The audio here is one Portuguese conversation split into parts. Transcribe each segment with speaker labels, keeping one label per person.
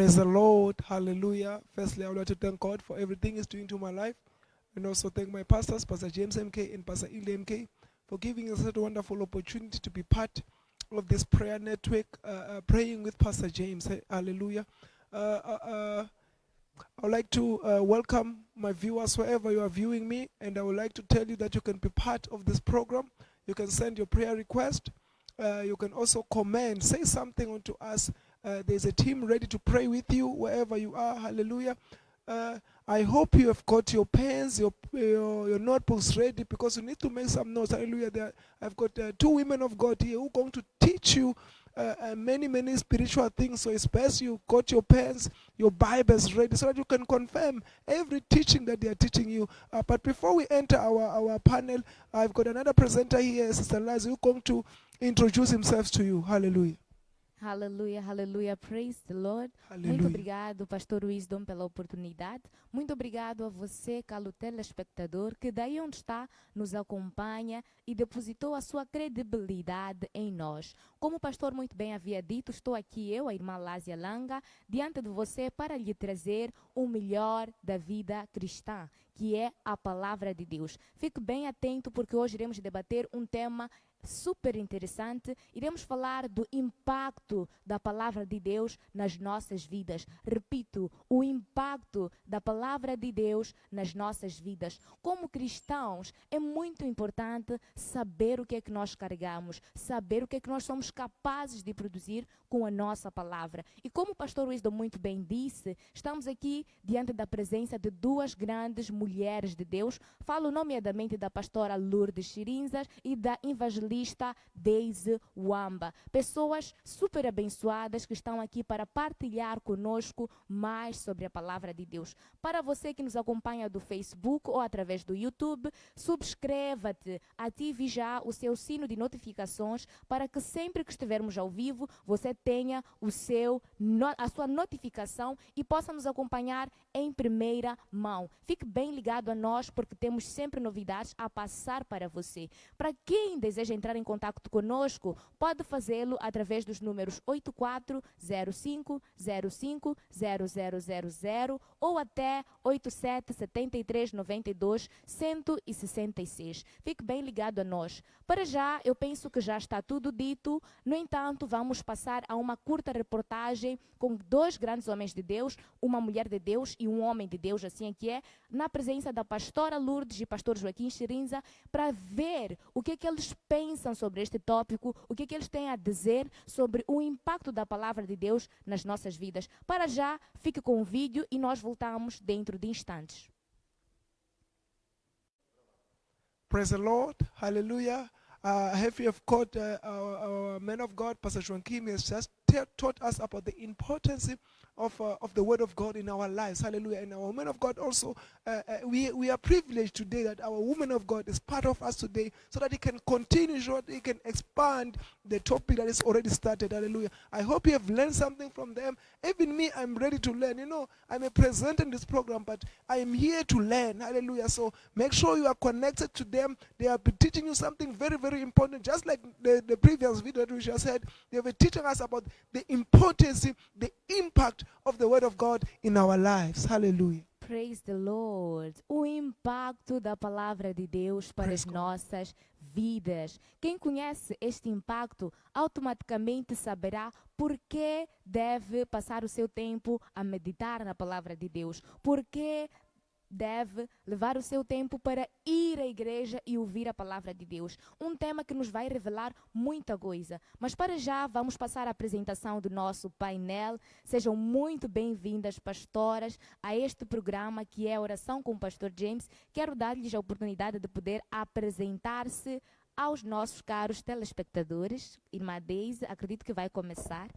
Speaker 1: Praise the Lord. Hallelujah. Firstly, I would like to thank God for everything He's doing to my life. And also thank my pastors, Pastor James MK and Pastor Ilde MK, for giving us such a wonderful opportunity to be part of this prayer network, praying with Pastor James. Hallelujah. I would like to welcome my viewers wherever you are viewing me, and I would like to tell you that you can be part of this program. You can send your prayer request. You can also comment, say something unto us. There's a team ready to pray with you wherever you are. Hallelujah. I hope you have got your pens, your notebooks ready, because you need to make some notes. Hallelujah. I've got two women of God here who are going to teach you many spiritual things. So it's best you got your pens, your Bibles ready, so that you can confirm every teaching that they are teaching you. But before we enter our panel, I've got another presenter here, Sister Liza, who's going to introduce himself to you. Hallelujah.
Speaker 2: Aleluia, aleluia, praise the Lord.
Speaker 1: Hallelujah.
Speaker 2: Muito obrigado, Pastor Wisdom, pela oportunidade. Muito obrigado a você, caro telespectador, que daí onde está nos acompanha e depositou a sua credibilidade em nós. Como o pastor muito bem havia dito, estou aqui eu, a irmã Lásia Langa, diante de você para lhe trazer o melhor da vida cristã, que é a palavra de Deus. Fique bem atento, porque hoje iremos debater um tema super interessante. Iremos falar do impacto da palavra de Deus nas nossas vidas. Repito, o impacto da palavra de Deus nas nossas vidas. Como cristãos, é muito importante saber o que é que nós carregamos, saber o que é que nós somos capazes de produzir com a nossa palavra. E como o pastor Wisdom muito bem disse, estamos aqui diante da presença de duas grandes mulheres de Deus. Falo nomeadamente da pastora Lourdes Chirinzas e da evangelista Daisy Wamba. Pessoas super abençoadas que estão aqui para partilhar conosco mais sobre a palavra de Deus. Para você que nos acompanha do Facebook ou através do YouTube, subscreva-te, ative já o seu sino de notificações para que sempre que estivermos ao vivo, você tenha a sua notificação e possa nos acompanhar em primeira mão. Fique bem ligado a nós, porque temos sempre novidades a passar para você. Para quem deseja entrar em contato conosco, pode fazê-lo através dos números 8405050000 ou até 877392-166. Fique bem ligado a nós. Para já, eu penso que já está tudo dito. No entanto, vamos passar a uma curta reportagem com dois grandes homens de Deus, uma mulher de Deus e um homem de Deus, assim é que é, na presença da pastora Lourdes e pastor Joaquim Chirinza, para ver o que é que eles pensam sobre este tópico, o que é que eles têm a dizer sobre o impacto da palavra de Deus nas nossas vidas. Para já, fique com o vídeo e nós voltamos dentro de instantes.
Speaker 1: Praise the Lord. Hallelujah. Have you got our man of God, Pastor Joaquim, has just taught us about the importance of the word of God in our lives. Hallelujah. And our woman of God also, we are privileged today that our woman of God is part of us today, so that he can continue, so that he can expand the topic that is already started. Hallelujah. I hope you have learned something from them. Even me, I'm ready to learn. You know, I'm a presenter in this program, but I am here to learn. Hallelujah. So make sure you are connected to them. They will be teaching you something very important. Just like the previous video that we just had, they were teaching us about the importance, the impact of the word of God in our lives. Hallelujah.
Speaker 2: Praise the Lord. O impacto da palavra de Deus para as nossas vidas. Quem conhece este impacto automaticamente saberá por que deve passar o seu tempo a meditar na palavra de Deus. Por que deve levar o seu tempo para ir à igreja e ouvir a palavra de Deus. Um tema que nos vai revelar muita coisa. Mas para já vamos passar a apresentação do nosso painel. Sejam muito bem-vindas, pastoras, a este programa que é Oração com o Pastor James. Quero dar-lhes a oportunidade de poder apresentar-se aos nossos caros telespectadores. Irmã Daisy, acredito que vai começar.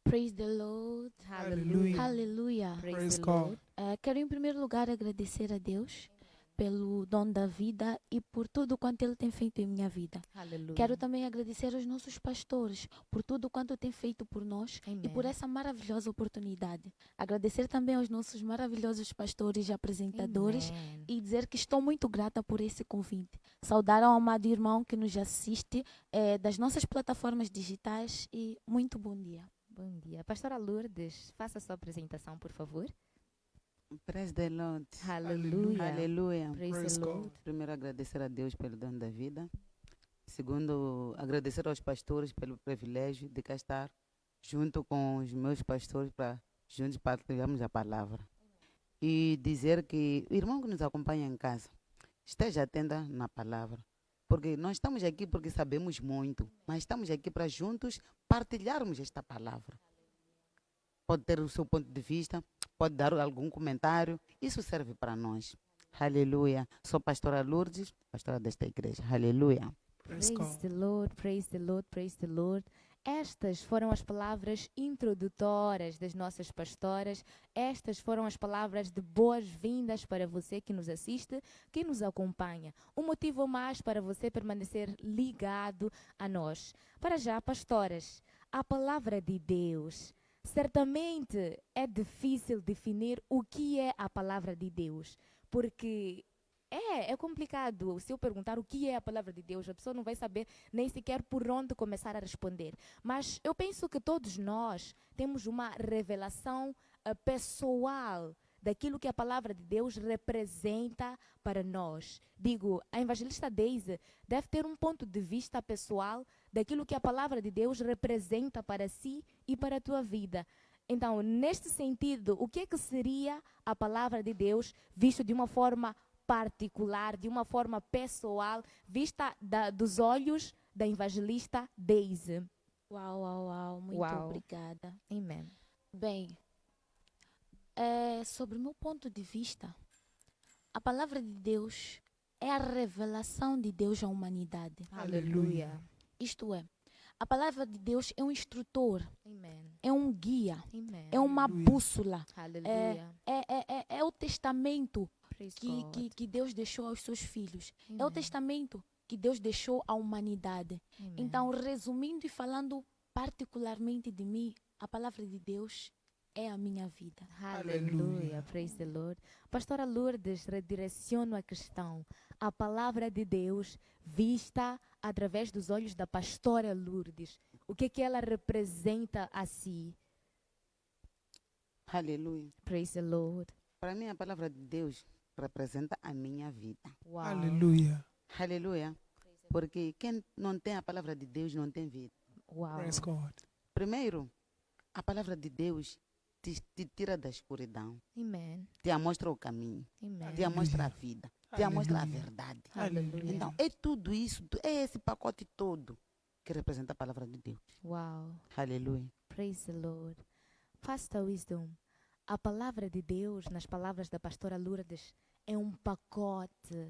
Speaker 3: Praise the Lord.
Speaker 1: Hallelujah.
Speaker 3: Hallelujah.
Speaker 1: Praise God.
Speaker 3: Quero em primeiro lugar agradecer a Deus pelo dom da vida e por tudo quanto Ele tem feito em minha vida.
Speaker 2: Aleluia.
Speaker 3: Quero também agradecer aos nossos pastores por tudo quanto tem feito por nós.
Speaker 2: Amen.
Speaker 3: E por essa maravilhosa oportunidade. Agradecer também aos nossos maravilhosos pastores e apresentadores.
Speaker 2: Amen.
Speaker 3: E dizer que estou muito grata por esse convite. Saudar ao amado irmão que nos assiste das nossas plataformas digitais e muito bom dia.
Speaker 2: Bom dia. Pastora Lourdes, faça a sua apresentação, por favor.
Speaker 4: Praise the Lord.
Speaker 2: Aleluia.
Speaker 4: Aleluia.
Speaker 2: Praise
Speaker 1: Praise
Speaker 2: the
Speaker 1: God.
Speaker 2: Lord.
Speaker 4: Primeiro, agradecer a Deus pelo dom da vida. Segundo, agradecer aos pastores pelo privilégio de cá estar junto com os meus pastores para juntos partilharmos a palavra. E dizer que o irmão que nos acompanha em casa, esteja atenta na palavra. Porque nós estamos aqui porque sabemos muito, mas estamos aqui para juntos partilharmos esta palavra. Pode ter o seu ponto de vista, pode dar algum comentário, isso serve para nós. Aleluia. Sou pastora Lourdes, pastora desta igreja. Aleluia.
Speaker 1: Praise
Speaker 2: Praise
Speaker 1: God.
Speaker 2: the Lord, praise the Lord, praise the Lord. Estas foram as palavras introdutórias das nossas pastoras. Estas foram as palavras de boas-vindas para você que nos assiste, que nos acompanha. Um motivo mais para você permanecer ligado a nós. Para já, pastoras, a palavra de Deus. Certamente é difícil definir o que é a palavra de Deus, porque é complicado. Se eu perguntar o que é a palavra de Deus, a pessoa não vai saber nem sequer por onde começar a responder. Mas eu penso que todos nós temos uma revelação pessoal daquilo que a palavra de Deus representa para nós. Digo, a evangelista Daisy deve ter um ponto de vista pessoal daquilo que a palavra de Deus representa para si e para a tua vida. Então, neste sentido, o que seria a palavra de Deus visto de uma forma particular, de uma forma pessoal, vista dos olhos da evangelista Daisy?
Speaker 3: Uau, uau, uau. Muito
Speaker 2: Uau.
Speaker 3: obrigada.
Speaker 2: Amém.
Speaker 3: Bem, sobre o meu ponto de vista, a palavra de Deus é a revelação de Deus à humanidade.
Speaker 2: Aleluia.
Speaker 3: Isto é, a palavra de Deus é um instrutor,
Speaker 2: Amém.
Speaker 3: é um guia,
Speaker 2: Amém.
Speaker 3: é uma
Speaker 1: Aleluia.
Speaker 3: bússola,
Speaker 2: Aleluia.
Speaker 3: é o testamento
Speaker 2: Praise God.
Speaker 3: que Deus deixou aos seus filhos. É o
Speaker 2: Amém.
Speaker 3: testamento que Deus deixou à humanidade.
Speaker 2: Amém.
Speaker 3: Então, resumindo e falando particularmente de mim, a palavra de Deus é a minha vida.
Speaker 2: Aleluia, praise the Lord. Pastora Lourdes, redireciono a questão. A palavra de Deus vista através dos olhos da pastora Lourdes. O que ela representa a si?
Speaker 4: Aleluia.
Speaker 2: Praise the Lord.
Speaker 4: Para mim, a palavra de Deus representa a minha vida.
Speaker 2: Uau.
Speaker 1: Hallelujah.
Speaker 4: Aleluia. Porque quem não tem a palavra de Deus não tem vida.
Speaker 2: Uau.
Speaker 1: Praise God.
Speaker 4: Primeiro, a palavra de Deus te tira da escuridão,
Speaker 2: Amém.
Speaker 4: te mostra o caminho,
Speaker 2: Amém.
Speaker 4: te mostra a vida, te mostra a
Speaker 1: Aleluia.
Speaker 4: verdade.
Speaker 2: Aleluia.
Speaker 4: Então, é tudo isso, é esse pacote todo que representa a palavra de Deus.
Speaker 2: Uau.
Speaker 4: Aleluia.
Speaker 2: Praise the Lord. Pastor Wisdom, a palavra de Deus, nas palavras da pastora Lourdes, é um pacote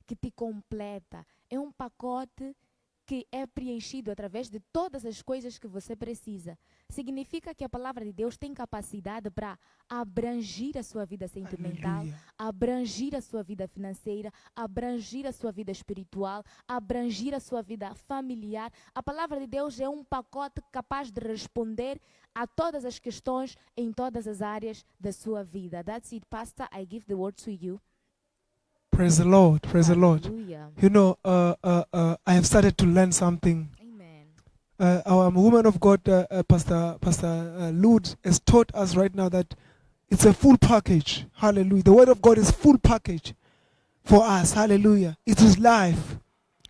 Speaker 2: que te completa. É um pacote que é preenchido através de todas as coisas que você precisa. Significa que a palavra de Deus tem capacidade para abranger a sua vida sentimental,
Speaker 1: Aleluia.
Speaker 2: abranger a sua vida financeira, abranger a sua vida espiritual, abranger a sua vida familiar. A palavra de Deus é um pacote capaz de responder a todas as questões em todas as áreas da sua vida. That's it, Pastor. I give the word to you.
Speaker 1: Praise the Lord. Praise the Lord.
Speaker 2: Hallelujah.
Speaker 1: You know, I have started to learn something.
Speaker 2: Amen.
Speaker 1: Our woman of God, Pastor Lud, has taught us right now that it's a full package. Hallelujah. The word of God is full package for us. Hallelujah. It is life.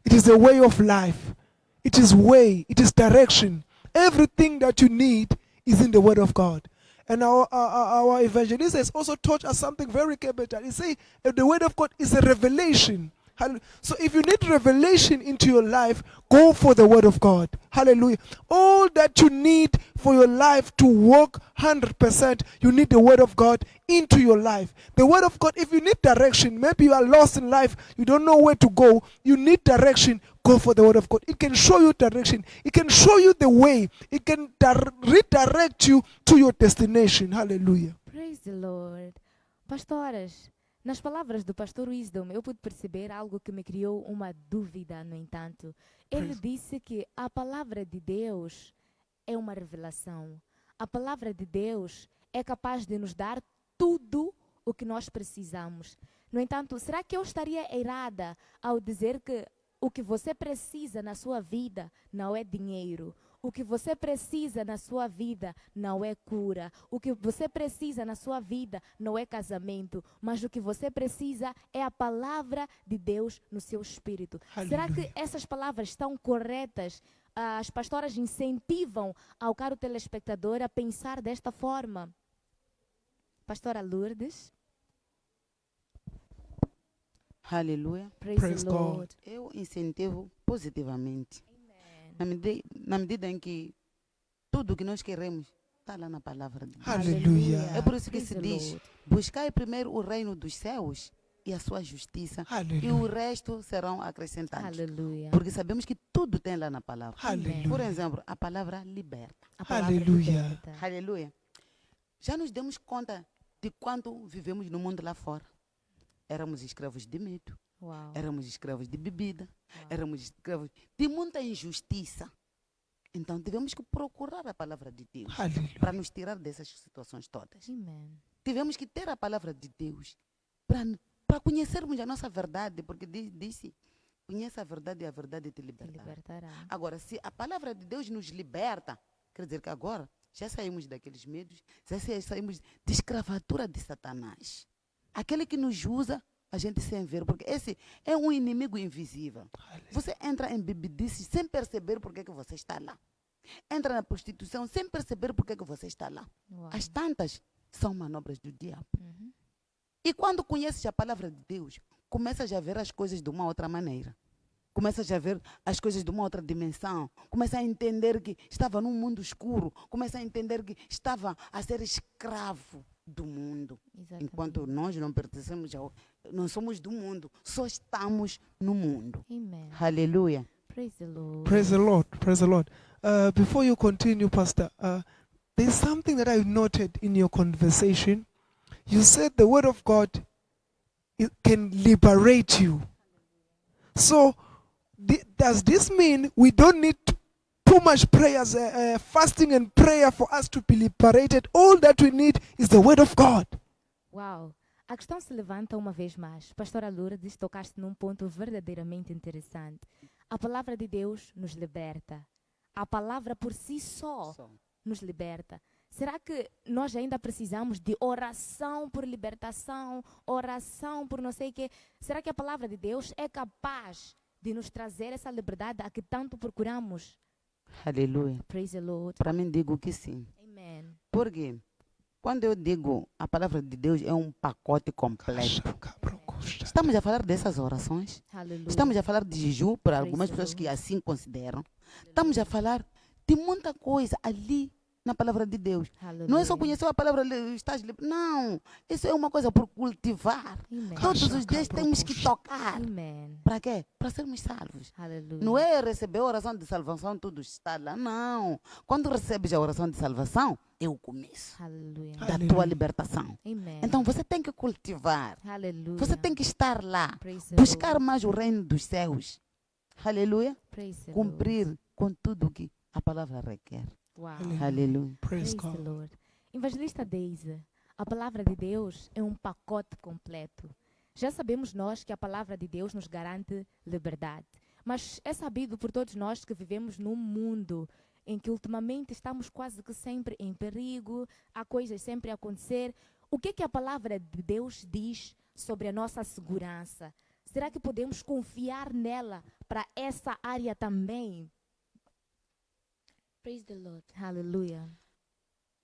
Speaker 1: It is a way of life. It is way. It is direction. Everything that you need is in the word of God. And our evangelist has also taught us something very capital. He say the word of God is a revelation. Hallelujah. So if you need revelation into your life, go for the word of God. Hallelujah. All that you need for your life to work 100%, you need the word of God into your life. The word of God, if you need direction, maybe you are lost in life, you don't know where to go, you need direction, go for the word of God. It can show you direction. It can show you the way. It can redirect you to your destination. Hallelujah.
Speaker 2: Praise the Lord. Pastoras, nas palavras do pastor Wisdom, eu pude perceber algo que me criou uma dúvida, no entanto. Ele disse que a palavra de Deus é uma revelação. A palavra de Deus é capaz de nos dar tudo o que nós precisamos. No entanto, será que eu estaria errada ao dizer que o que você precisa na sua vida não é dinheiro? O que você precisa na sua vida não é cura. O que você precisa na sua vida não é casamento. Mas o que você precisa é a palavra de Deus no seu espírito. Será que
Speaker 1: Aleluia.
Speaker 2: essas palavras estão corretas? As pastoras incentivam ao caro telespectador a pensar desta forma. Pastora Lourdes.
Speaker 4: Aleluia.
Speaker 1: Praise
Speaker 2: the
Speaker 1: God.
Speaker 2: Lord.
Speaker 4: Eu incentivo positivamente.
Speaker 2: Amen.
Speaker 4: Na medida em que tudo que nós queremos está lá na palavra de Deus.
Speaker 1: Aleluia.
Speaker 4: É por isso que
Speaker 2: Praise
Speaker 4: se
Speaker 2: the
Speaker 4: diz:
Speaker 2: Lord.
Speaker 4: buscai primeiro o reino dos céus e a sua justiça, e o
Speaker 1: Aleluia.
Speaker 4: resto serão acrescentados.
Speaker 2: Aleluia.
Speaker 4: Porque sabemos que tudo tem lá na palavra. Por
Speaker 1: Aleluia.
Speaker 4: exemplo, a palavra liberta.
Speaker 2: A palavra
Speaker 1: Aleluia.
Speaker 2: liberta.
Speaker 4: Aleluia. Já nos demos conta de quanto vivemos no mundo lá fora. Éramos escravos de medo,
Speaker 2: Uau.
Speaker 4: éramos escravos de bebida,
Speaker 2: Uau.
Speaker 4: éramos escravos de muita injustiça. Então, tivemos que procurar a palavra de Deus para
Speaker 1: Aleluia.
Speaker 4: nos tirar dessas situações todas.
Speaker 2: Amen.
Speaker 4: Tivemos que ter a palavra de Deus para conhecermos a nossa verdade, porque disse: conheça a verdade e a verdade te
Speaker 2: Te
Speaker 4: libertará.
Speaker 2: libertará.
Speaker 4: Agora, se a palavra de Deus nos liberta, quer dizer que agora já saímos daqueles medos, já saímos de escravatura de Satanás. Aquele que nos usa, a gente sem ver, porque esse é um inimigo invisível. Você entra em bebidice sem perceber por que você está lá. Entra na prostituição sem perceber por que você está lá.
Speaker 2: Uau.
Speaker 4: As tantas são manobras do diabo.
Speaker 2: Uhum.
Speaker 4: E quando conheces a palavra de Deus, começas a ver as coisas de uma outra maneira. Começas a ver as coisas de uma outra dimensão. Começa a entender que estava num mundo escuro. Começa a entender que estava a ser escravo do mundo.
Speaker 2: Exatamente.
Speaker 4: Enquanto nós não pertencemos não somos do mundo, só estamos no mundo.
Speaker 2: Amen.
Speaker 4: Aleluia.
Speaker 2: Praise the Lord.
Speaker 1: Praise the Lord. Praise the Lord. Before you continue, Pastor, there's something that I've noted in your conversation. You said the Word of God, it can liberate you. So, does this mean we don't need too much prayers, fasting and prayer for us to be liberated? All that we need is the Word of God.
Speaker 2: Uau! A questão se levanta uma vez mais. Pastora Lourdes, tocaste num ponto verdadeiramente interessante. A palavra de Deus nos liberta. A palavra por si só nos liberta. Será que nós ainda precisamos de oração por libertação, oração por não sei o quê? Será que a palavra de Deus é capaz de nos trazer essa liberdade a que tanto procuramos?
Speaker 4: Aleluia.
Speaker 2: Praise the Lord.
Speaker 4: Para mim, digo que sim.
Speaker 2: Amen.
Speaker 4: Por quê? Quando eu digo a palavra de Deus é um pacote completo. Estamos a falar dessas orações.
Speaker 2: Aleluia.
Speaker 4: Estamos a falar de jejum para
Speaker 2: Praise
Speaker 4: algumas
Speaker 2: the
Speaker 4: pessoas
Speaker 2: Lord.
Speaker 4: que assim consideram. Estamos a falar de muita coisa ali na palavra de Deus.
Speaker 2: Aleluia.
Speaker 4: Não é só conhecer a palavra, estás livre. Não, isso é uma coisa por cultivar.
Speaker 2: Amen.
Speaker 4: Todos os dias temos que tocar.
Speaker 2: Amen.
Speaker 4: Para quê? Para sermos salvos.
Speaker 2: Aleluia.
Speaker 4: Não é receber a oração de salvação, tudo está lá. Não. Quando recebes a oração de salvação, é o começo
Speaker 2: Aleluia.
Speaker 4: da
Speaker 1: Aleluia.
Speaker 4: tua libertação.
Speaker 2: Amen.
Speaker 4: Então você tem que cultivar.
Speaker 2: Aleluia.
Speaker 4: Você tem que estar lá.
Speaker 2: Praise the
Speaker 4: Buscar
Speaker 2: Lord.
Speaker 4: mais o reino dos céus. Aleluia.
Speaker 2: Praise the
Speaker 4: Cumprir
Speaker 2: Lord.
Speaker 4: com tudo que a palavra requer.
Speaker 2: Uau.
Speaker 1: Aleluia.
Speaker 4: Aleluia.
Speaker 1: Praise
Speaker 2: Praise the
Speaker 1: God.
Speaker 2: Lord. Evangelista Deise, a palavra de Deus é um pacote completo. Já sabemos nós que a palavra de Deus nos garante liberdade. Mas é sabido por todos nós que vivemos num mundo em que ultimamente estamos quase que sempre em perigo, há coisas sempre a acontecer. O que a palavra de Deus diz sobre a nossa segurança? Será que podemos confiar nela para essa área também?
Speaker 3: Praise the Lord.
Speaker 2: Aleluia.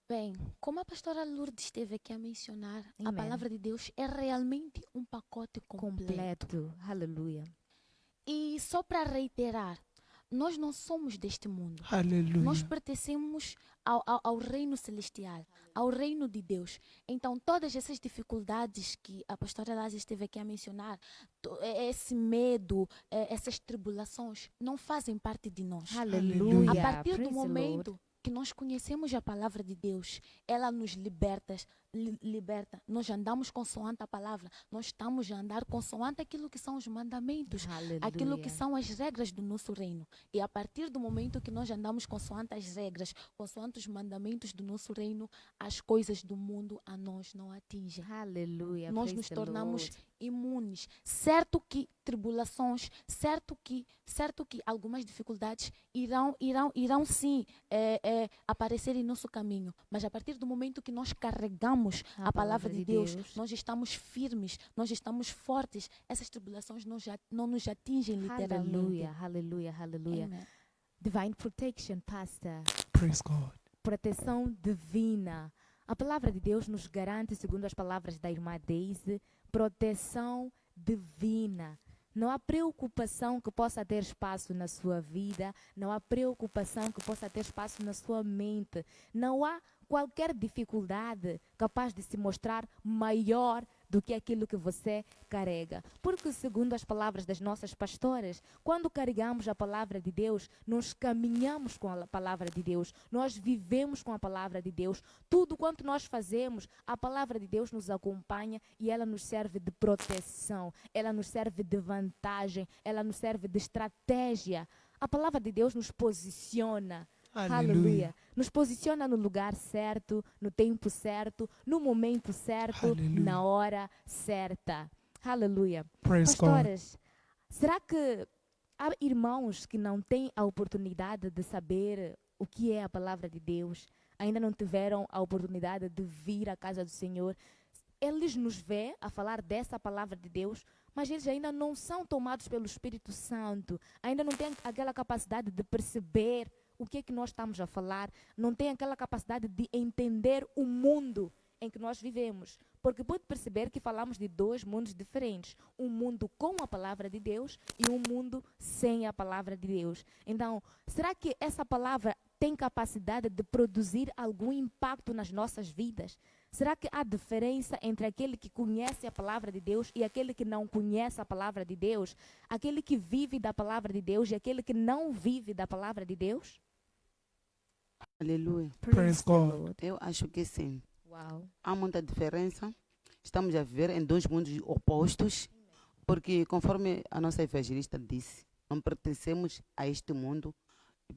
Speaker 3: Bem, como a pastora Lourdes esteve aqui a mencionar, a
Speaker 2: Amen.
Speaker 3: palavra de Deus é realmente um pacote completo.
Speaker 2: Completo. Aleluia.
Speaker 3: E só para reiterar, nós não somos deste mundo. Nós
Speaker 1: Aleluia.
Speaker 3: pertencemos ao reino celestial, ao reino de Deus. Então, todas essas dificuldades que a pastora Lázia esteve aqui a mencionar, esse medo, essas tribulações, não fazem parte de nós.
Speaker 2: Aleluia.
Speaker 3: A partir
Speaker 2: Praise
Speaker 3: do
Speaker 2: the Lord.
Speaker 3: momento que nós conhecemos a palavra de Deus, ela nos liberta liberta, nós andamos consoante a palavra, nós estamos a andar consoante aquilo que são os mandamentos, aquilo que
Speaker 2: Aleluia.
Speaker 3: são as regras do nosso reino. E a partir do momento que nós andamos consoante as regras, consoante os mandamentos do nosso reino, as coisas do mundo a nós não atingem.
Speaker 2: Aleluia.
Speaker 3: Nós
Speaker 2: Praise
Speaker 3: nos
Speaker 2: the
Speaker 3: tornamos
Speaker 2: Lord.
Speaker 3: imunes. Certo que tribulações, certo que algumas dificuldades irão sim aparecer em nosso caminho. Mas a partir do momento que nós carregamos a palavra de Deus, nós estamos firmes, nós estamos fortes. Essas tribulações não nos atingem literalmente.
Speaker 2: Aleluia, aleluia, aleluia.
Speaker 3: Amen.
Speaker 2: Divine protection, pastor.
Speaker 1: Praise God.
Speaker 2: Proteção divina. A palavra de Deus nos garante, segundo as palavras da irmã Daisy, proteção divina. Não há preocupação que possa ter espaço na sua vida, não há preocupação que possa ter espaço na sua mente, não há qualquer dificuldade capaz de se mostrar maior do que aquilo que você carrega. Porque, segundo as palavras das nossas pastoras, quando carregamos a palavra de Deus, nós caminhamos com a palavra de Deus, nós vivemos com a palavra de Deus. Tudo quanto nós fazemos, a palavra de Deus nos acompanha e ela nos serve de proteção, ela nos serve de vantagem, ela nos serve de estratégia. A palavra de Deus nos posiciona. Aleluia. Nos posiciona no lugar certo, no tempo certo, no momento certo,
Speaker 1: Aleluia.
Speaker 2: na hora certa. Aleluia.
Speaker 1: Praise God.
Speaker 2: Pastoras, será que há irmãos que não têm a oportunidade de saber o que é a palavra de Deus? Ainda não tiveram a oportunidade de vir à casa do Senhor? Eles nos vê a falar dessa palavra de Deus, mas eles ainda não são tomados pelo Espírito Santo, ainda não têm aquela capacidade de perceber o que é que nós estamos a falar, não têm aquela capacidade de entender o mundo em que nós vivemos. Porque pode perceber que falamos de dois mundos diferentes, um mundo com a palavra de Deus e um mundo sem a palavra de Deus. Então, será que essa palavra tem capacidade de produzir algum impacto nas nossas vidas? Será que há diferença entre aquele que conhece a palavra de Deus e aquele que não conhece a palavra de Deus? Aquele que vive da palavra de Deus e aquele que não vive da palavra de Deus?
Speaker 4: Aleluia.
Speaker 1: Praise
Speaker 2: the
Speaker 1: God.
Speaker 2: Lord.
Speaker 4: Eu acho que sim.
Speaker 2: Uau.
Speaker 4: Há muita diferença. Estamos a viver em dois mundos opostos, porque, conforme a nossa evangelista disse, não pertencemos a este mundo,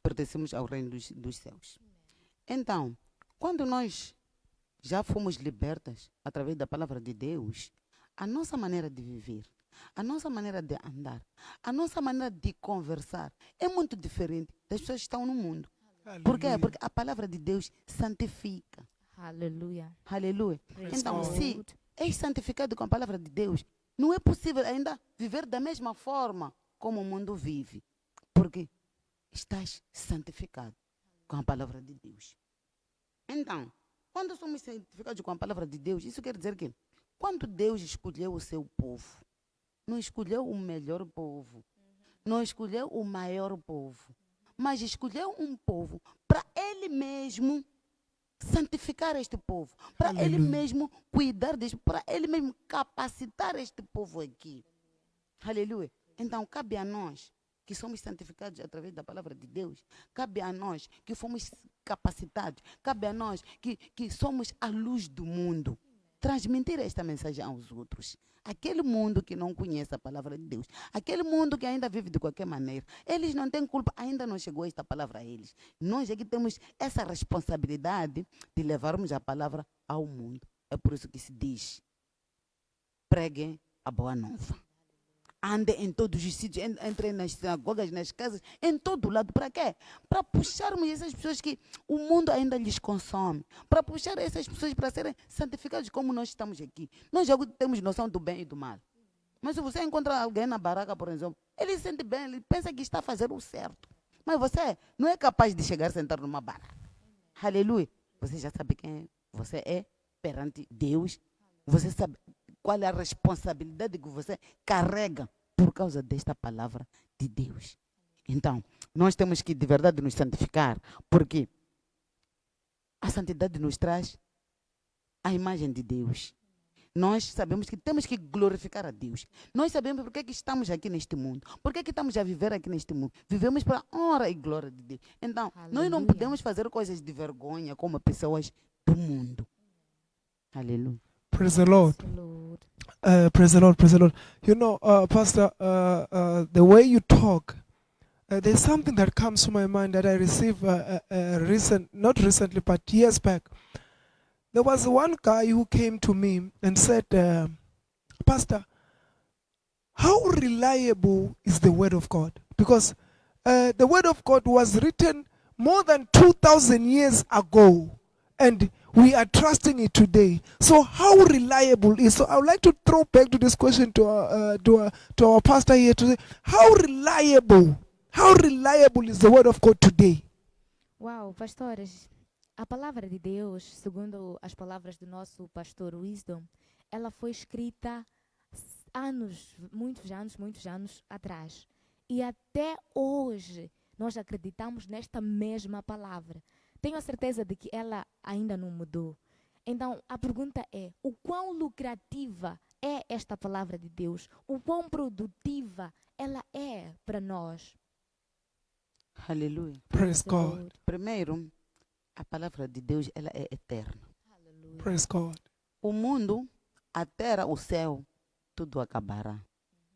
Speaker 4: pertencemos ao reino dos céus. Então, quando nós já fomos libertas através da palavra de Deus, a nossa maneira de viver, a nossa maneira de andar, a nossa maneira de conversar é muito diferente das pessoas que estão no mundo. Por quê?
Speaker 1: Hallelujah.
Speaker 4: Porque a palavra de Deus santifica.
Speaker 2: Aleluia.
Speaker 4: Aleluia.
Speaker 2: Praise
Speaker 4: Então,
Speaker 2: the
Speaker 4: se
Speaker 2: Lord.
Speaker 4: és santificado com a palavra de Deus, não é possível ainda viver da mesma forma como o mundo vive. Porque estás santificado com a palavra de Deus. Então, quando somos santificados com a palavra de Deus, isso quer dizer que quando Deus escolheu o seu povo, não escolheu o melhor povo, não escolheu o maior povo, mas escolheu um povo para Ele mesmo santificar este povo, para Ele
Speaker 1: Aleluia.
Speaker 4: mesmo cuidar deste, para Ele mesmo capacitar este povo aqui. Aleluia. Então, cabe a nós que somos santificados através da palavra de Deus, cabe a nós que fomos capacitados, cabe a nós que somos a luz do mundo, transmitir esta mensagem aos outros. Aquele mundo que não conhece a palavra de Deus, aquele mundo que ainda vive de qualquer maneira, eles não têm culpa, ainda não chegou esta palavra a eles. Nós é que temos essa responsabilidade de levarmos a palavra ao mundo. É por isso que se diz, preguem a boa nova. Andem em todos os sítios, entrem nas sinagogas, nas casas, em todo lado. Para quê? Para puxarmos essas pessoas que o mundo ainda lhes consome. Para puxar essas pessoas para serem santificadas como nós estamos aqui. Nós já temos noção do bem e do mal. Mas se você encontra alguém na baraca, por exemplo, ele se sente bem, ele pensa que está a fazer o certo. Mas você não é capaz de chegar a sentar numa baraca. Aleluia. Você já sabe quem você é perante Deus. Você sabe qual é a responsabilidade que você carrega por causa desta palavra de Deus. Então, nós temos que de verdade nos santificar, porque a santidade nos traz a imagem de Deus. Nós sabemos que temos que glorificar a Deus. Nós sabemos por que estamos aqui neste mundo. Por que estamos a viver aqui neste mundo. Vivemos para a honra e glória de Deus. Então, nós não
Speaker 2: Aleluia.
Speaker 4: podemos fazer coisas de vergonha como pessoas do mundo. Aleluia.
Speaker 1: Praise the Lord.
Speaker 2: Praise the Lord.
Speaker 1: Praise the Lord. Praise the Lord. You know, Pastor, the way you talk, there's something that comes to my mind that I received not recently, but years back. There was one guy who came to me and said, Pastor, how reliable is the Word of God? Because the Word of God was written more than 2,000 years ago, and we are trusting it today. So how reliable is? So I would like to throw back to this question to our pastor here today. How reliable is the Word of God today?
Speaker 2: Uau, pastores, a palavra de Deus, segundo as palavras do nosso pastor Wisdom, ela foi escrita muitos anos atrás. E até hoje nós acreditamos nesta mesma palavra. Tenho a certeza de que ela ainda não mudou. Então, a pergunta é, o quão lucrativa é esta palavra de Deus? O quão produtiva ela é para nós?
Speaker 4: Aleluia.
Speaker 1: Praise God.
Speaker 2: Lord.
Speaker 4: Primeiro, a palavra de Deus, ela é eterna.
Speaker 2: Aleluia.
Speaker 1: Praise God.
Speaker 4: O mundo, a terra, o céu, tudo acabará.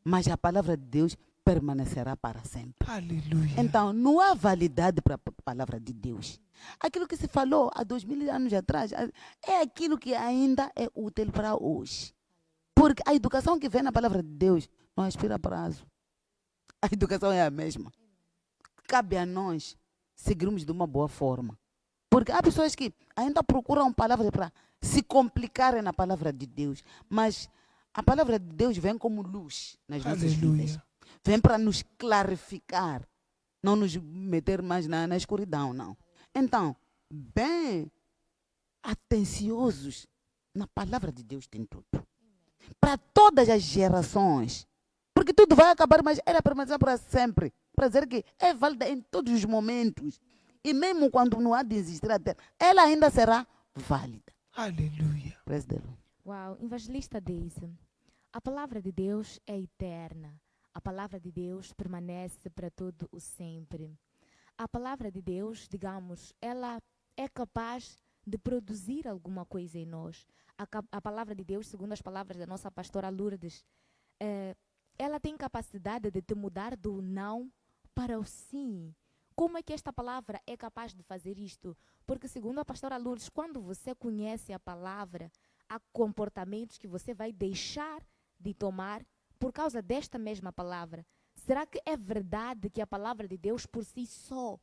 Speaker 4: Mas a palavra de Deus permanecerá para sempre.
Speaker 1: Hallelujah.
Speaker 4: Então, não há validade para a palavra de Deus. Aquilo que se falou há 2000 anos atrás é aquilo que ainda é útil para hoje. Porque a educação que vem na palavra de Deus não aspira a prazo. A educação é a mesma. Cabe a nós seguirmos de uma boa forma. Porque há pessoas que ainda procuram palavras para se complicarem na palavra de Deus. Mas a palavra de Deus vem como luz nas nossas vidas.
Speaker 1: Hallelujah.
Speaker 4: Vem para nos clarificar, não nos meter mais na escuridão, não. Então, bem atenciosos na palavra de Deus tem tudo. Para todas as gerações. Porque tudo vai acabar, mas ela permanecerá para sempre. Para dizer que é válida em todos os momentos. E mesmo quando não há de existir a terra, ela ainda será válida.
Speaker 1: Hallelujah.
Speaker 4: Praise the Lord.
Speaker 2: Uau, evangelista diz, a palavra de Deus é eterna. A palavra de Deus permanece para todo o sempre. A palavra de Deus, digamos, ela é capaz de produzir alguma coisa em nós. A palavra de Deus, segundo as palavras da nossa pastora Lourdes, ela tem capacidade de te mudar do não para o sim. Como é que esta palavra é capaz de fazer isto? Porque, segundo a pastora Lourdes, quando você conhece a palavra, há comportamentos que você vai deixar de tomar por causa desta mesma palavra. Será que é verdade que a palavra de Deus por si só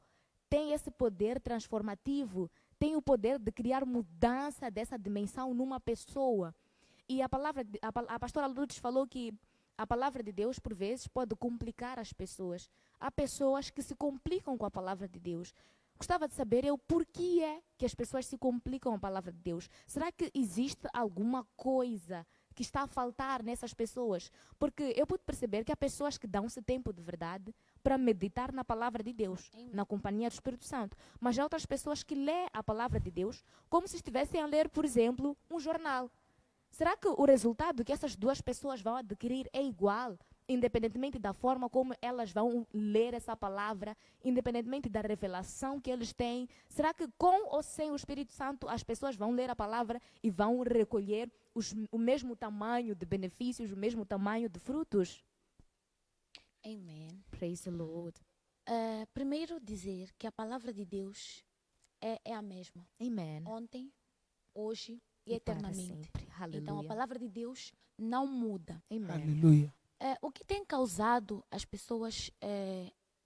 Speaker 2: tem esse poder transformativo, tem o poder de criar mudança dessa dimensão numa pessoa? E a pastora Lourdes falou que a palavra de Deus, por vezes, pode complicar as pessoas. Há pessoas que se complicam com a palavra de Deus. Gostava de saber o porquê é que as pessoas se complicam com a palavra de Deus. Será que existe alguma coisa que está a faltar nessas pessoas? Porque eu pude perceber que há pessoas que dão-se tempo de verdade para meditar na palavra de Deus, na companhia do Espírito Santo. Mas há outras pessoas que lêem a palavra de Deus como se estivessem a ler, por exemplo, um jornal. Será que o resultado que essas duas pessoas vão adquirir é igual, independentemente da forma como elas vão ler essa palavra, independentemente da revelação que eles têm? Será que com ou sem o Espírito Santo as pessoas vão ler a palavra e vão recolher o mesmo tamanho de benefícios, o mesmo tamanho de frutos?
Speaker 3: Amen.
Speaker 2: Praise the Lord.
Speaker 3: Primeiro dizer que a palavra de Deus é a mesma.
Speaker 2: Amen.
Speaker 3: Ontem, hoje e
Speaker 2: E para
Speaker 3: eternamente.
Speaker 2: sempre. Aleluia.
Speaker 3: Então a palavra de Deus não muda.
Speaker 2: Amen.
Speaker 1: Hallelujah.
Speaker 3: O que tem causado as pessoas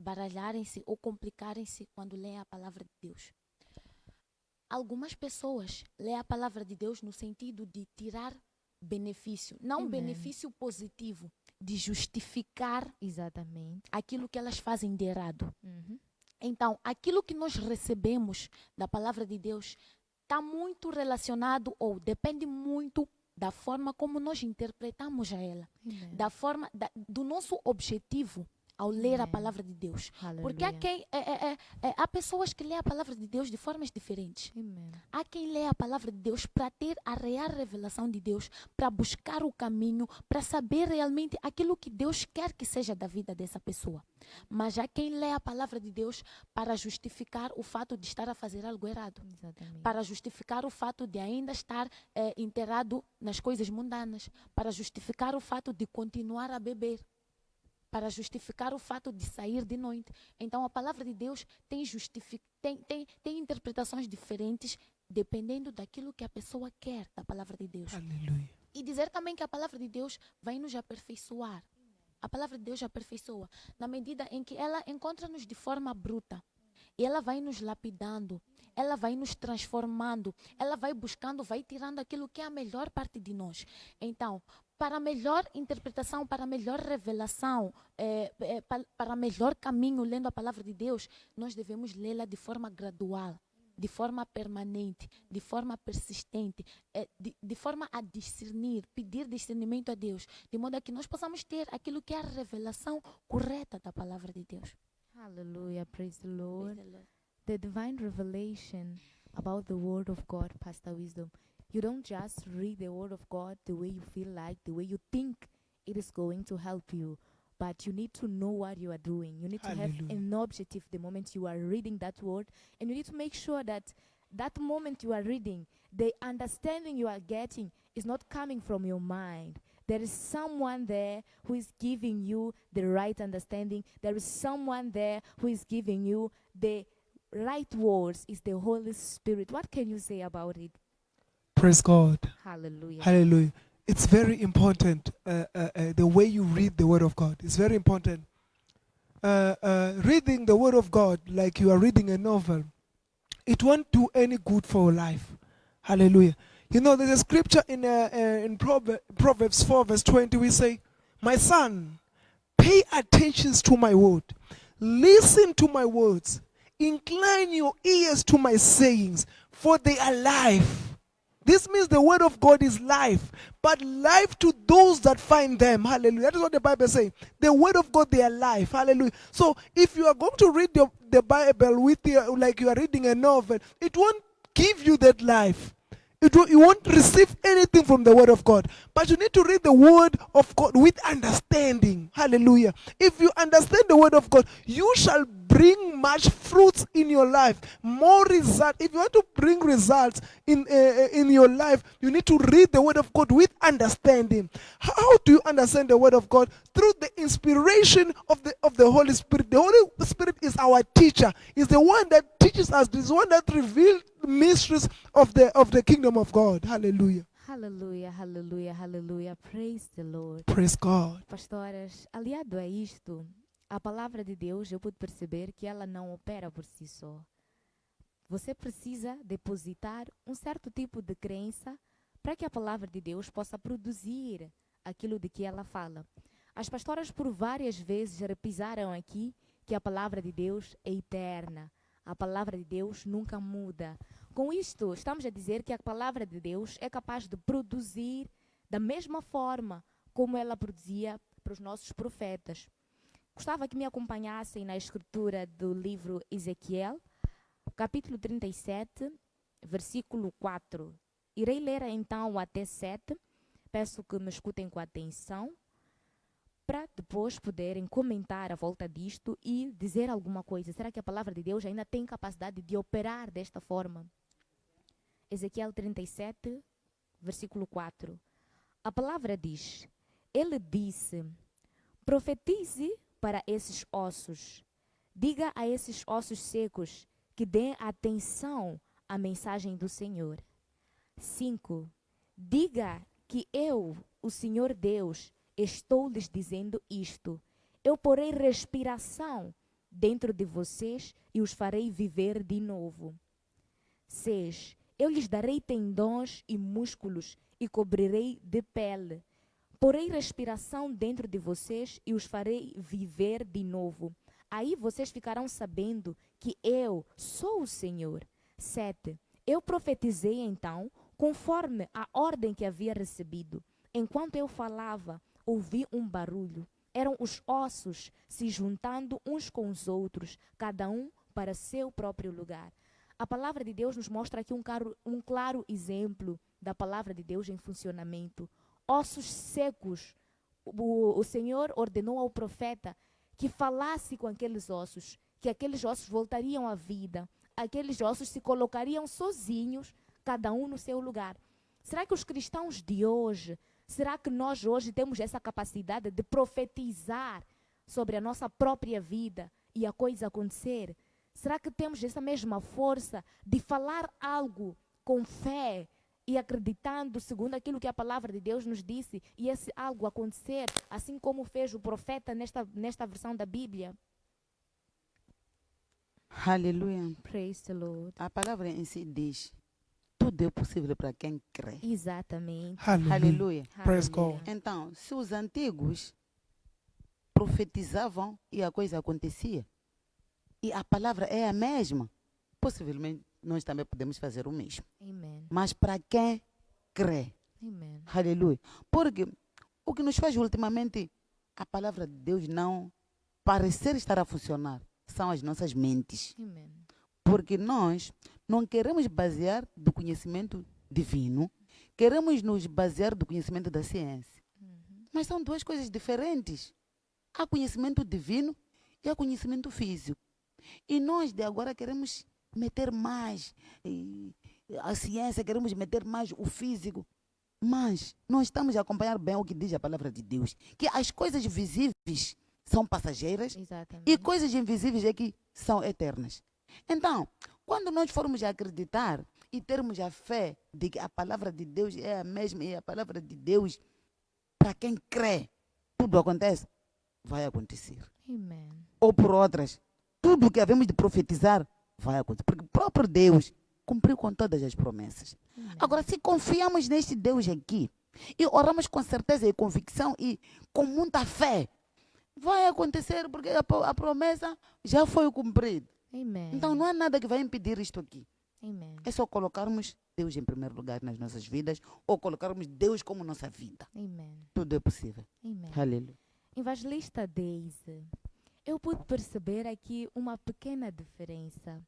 Speaker 3: baralharem-se ou complicarem-se quando leem a palavra de Deus? Algumas pessoas leem a palavra de Deus no sentido de tirar benefício, não
Speaker 2: Amen.
Speaker 3: benefício positivo, de justificar
Speaker 2: Exatamente.
Speaker 3: aquilo que elas fazem de errado.
Speaker 2: Uhum.
Speaker 3: Então, aquilo que nós recebemos da palavra de Deus está muito relacionado ou depende muito da forma como nós interpretamos a ela,
Speaker 2: Amen.
Speaker 3: da forma do nosso objetivo ao ler a
Speaker 2: Amém.
Speaker 3: palavra de Deus. Porque
Speaker 2: Aleluia.
Speaker 3: há pessoas que lêem a palavra de Deus de formas diferentes.
Speaker 2: Amém.
Speaker 3: Há quem lê a palavra de Deus para ter a real revelação de Deus, para buscar o caminho, para saber realmente aquilo que Deus quer que seja da vida dessa pessoa. Mas há quem lê a palavra de Deus para justificar o fato de estar a fazer algo errado,
Speaker 2: Exatamente.
Speaker 3: para justificar o fato de ainda estar inteirado nas coisas mundanas, para justificar o fato de continuar a beber, para justificar o fato de sair de noite. Então a palavra de Deus tem interpretações diferentes dependendo daquilo que a pessoa quer da palavra de Deus.
Speaker 1: Hallelujah.
Speaker 3: E dizer também que a palavra de Deus vai nos aperfeiçoar. A palavra de Deus aperfeiçoa na medida em que ela encontra-nos de forma bruta. E ela vai nos lapidando, ela vai nos transformando, ela vai buscando, vai tirando aquilo que é a melhor parte de nós. Então, para melhor interpretação, para melhor revelação, para melhor caminho, lendo a palavra de Deus, nós devemos lê-la de forma gradual, de forma permanente, de forma persistente, de forma a discernir, pedir discernimento a Deus, de modo a que nós possamos ter aquilo que é a revelação correta da palavra de Deus.
Speaker 2: Hallelujah. Praise the Lord.
Speaker 3: Praise the Lord.
Speaker 2: The divine revelation about the Word of God, Pastor Wisdom. You don't just read the Word of God the way you feel like, the way you think it is going to help you, but you need to know what you are doing. You need to have
Speaker 1: Hallelujah.
Speaker 2: an objective the moment you are reading that Word, and you need to make sure that that moment you are reading, the understanding you are getting is not coming from your mind. There is someone there who is giving you the right understanding. There is someone there who is giving you the right words. Is the Holy Spirit. What can you say about it?
Speaker 1: Praise God.
Speaker 2: Hallelujah.
Speaker 1: Hallelujah. It's very important, the way you read the Word of God. It's very important. Reading the Word of God like you are reading a novel, it won't do any good for your life. Hallelujah. You know, there's a scripture in Proverbs 4 verse 20. We say, my son, pay attention to my word. Listen to my words. Incline your ears to my sayings, for they are life. This means the word of God is life, but life to those that find them. Hallelujah. That is what the Bible says. The word of God, they are life. Hallelujah. So if you are going to read the Bible with like you are reading a novel, it won't give you that life. You won't receive anything from the word of God. But you need to read the word of God with understanding. Hallelujah. If you understand the word of God, you shall bring much fruits in your life. More results. If you want to bring results in your life, you need to read the word of God with understanding. How do you understand the word of God? Through the inspiration of the Holy Spirit. The Holy Spirit is our teacher. Is the one that teaches us. Is the one that reveals the mysteries of the kingdom of God. Hallelujah.
Speaker 2: Hallelujah, hallelujah, hallelujah. Praise the Lord.
Speaker 1: Praise God.
Speaker 2: Pastoras, aliado a isto, a palavra de Deus, eu pude perceber que ela não opera por si só. Você precisa depositar um certo tipo de crença para que a palavra de Deus possa produzir aquilo de que ela fala. As pastoras por várias vezes repisaram aqui que a palavra de Deus é eterna. A palavra de Deus nunca muda. Com isto, estamos a dizer que a palavra de Deus é capaz de produzir da mesma forma como ela produzia para os nossos profetas. Gostava que me acompanhassem na escritura do livro Ezequiel, capítulo 37, versículo 4. Irei ler então até 7. Peço que me escutem com atenção, para depois poderem comentar à volta disto e dizer alguma coisa. Será que a palavra de Deus ainda tem capacidade de operar desta forma? Ezequiel 37, versículo 4. A palavra diz: Ele disse, profetize para esses ossos. Diga a esses ossos secos que deem atenção à mensagem do Senhor. 5. Diga que eu, o Senhor Deus, estou lhes dizendo isto. Eu porei respiração dentro de vocês e os farei viver de novo. 6. Eu lhes darei tendões e músculos e cobrirei de pele. Porei respiração dentro de vocês e os farei viver de novo. Aí vocês ficarão sabendo que eu sou o Senhor. 7. Eu profetizei então, conforme a ordem que havia recebido. Enquanto eu falava, ouvi um barulho. Eram os ossos se juntando uns com os outros, cada um para seu próprio lugar. A palavra de Deus nos mostra aqui um claro exemplo da palavra de Deus em funcionamento. Ossos secos. O Senhor ordenou ao profeta que falasse com aqueles ossos, que aqueles ossos voltariam à vida. Aqueles ossos se colocariam sozinhos, cada um no seu lugar. Será que os cristãos de hoje, será que nós hoje temos essa capacidade de profetizar sobre a nossa própria vida e a coisa acontecer? Será que temos essa mesma força de falar algo com fé e acreditando segundo aquilo que a palavra de Deus nos disse e esse algo acontecer, assim como fez o profeta nesta versão da Bíblia?
Speaker 4: Aleluia.
Speaker 2: Praise the Lord.
Speaker 4: A palavra em si diz: tudo é possível para quem crê.
Speaker 2: Exatamente.
Speaker 1: Hallelujah.
Speaker 4: Aleluia.
Speaker 1: Praise
Speaker 2: Aleluia.
Speaker 1: God.
Speaker 4: Então, se os antigos profetizavam e a coisa acontecia, e a palavra é a mesma, possivelmente nós também podemos fazer o mesmo.
Speaker 2: Amen.
Speaker 4: Mas para quem crê.
Speaker 2: Amen.
Speaker 4: Aleluia. Porque o que nos faz ultimamente a palavra de Deus não parecer estar a funcionar são as nossas mentes.
Speaker 2: Amen.
Speaker 4: Porque nós não queremos basear do conhecimento divino, queremos nos basear do conhecimento da ciência. Mas são duas coisas diferentes. Há conhecimento divino e há conhecimento físico. E nós de agora queremos meter mais a ciência, queremos meter mais o físico. Mas nós estamos a acompanhar bem o que diz a palavra de Deus. Que as coisas visíveis são passageiras
Speaker 2: Exatamente.
Speaker 4: e coisas invisíveis é que são eternas. Então, quando nós formos a acreditar e termos a fé de que a palavra de Deus é a mesma e a palavra de Deus, para quem crê, tudo acontece, vai acontecer.
Speaker 2: Amen.
Speaker 4: Ou por outras, tudo o que havemos de profetizar vai acontecer. Porque o próprio Deus cumpriu com todas as promessas.
Speaker 2: Amen.
Speaker 4: Agora, se confiamos neste Deus aqui e oramos com certeza e convicção e com muita fé, vai acontecer porque a promessa já foi cumprida.
Speaker 2: Amen.
Speaker 4: Então não há nada que vai impedir isto aqui.
Speaker 2: Amen.
Speaker 4: É só colocarmos Deus em primeiro lugar nas nossas vidas ou colocarmos Deus como nossa vida.
Speaker 2: Amen.
Speaker 4: Tudo é possível.
Speaker 2: Amen.
Speaker 4: Aleluia.
Speaker 2: Evangelista Daisy, eu pude perceber aqui uma pequena diferença.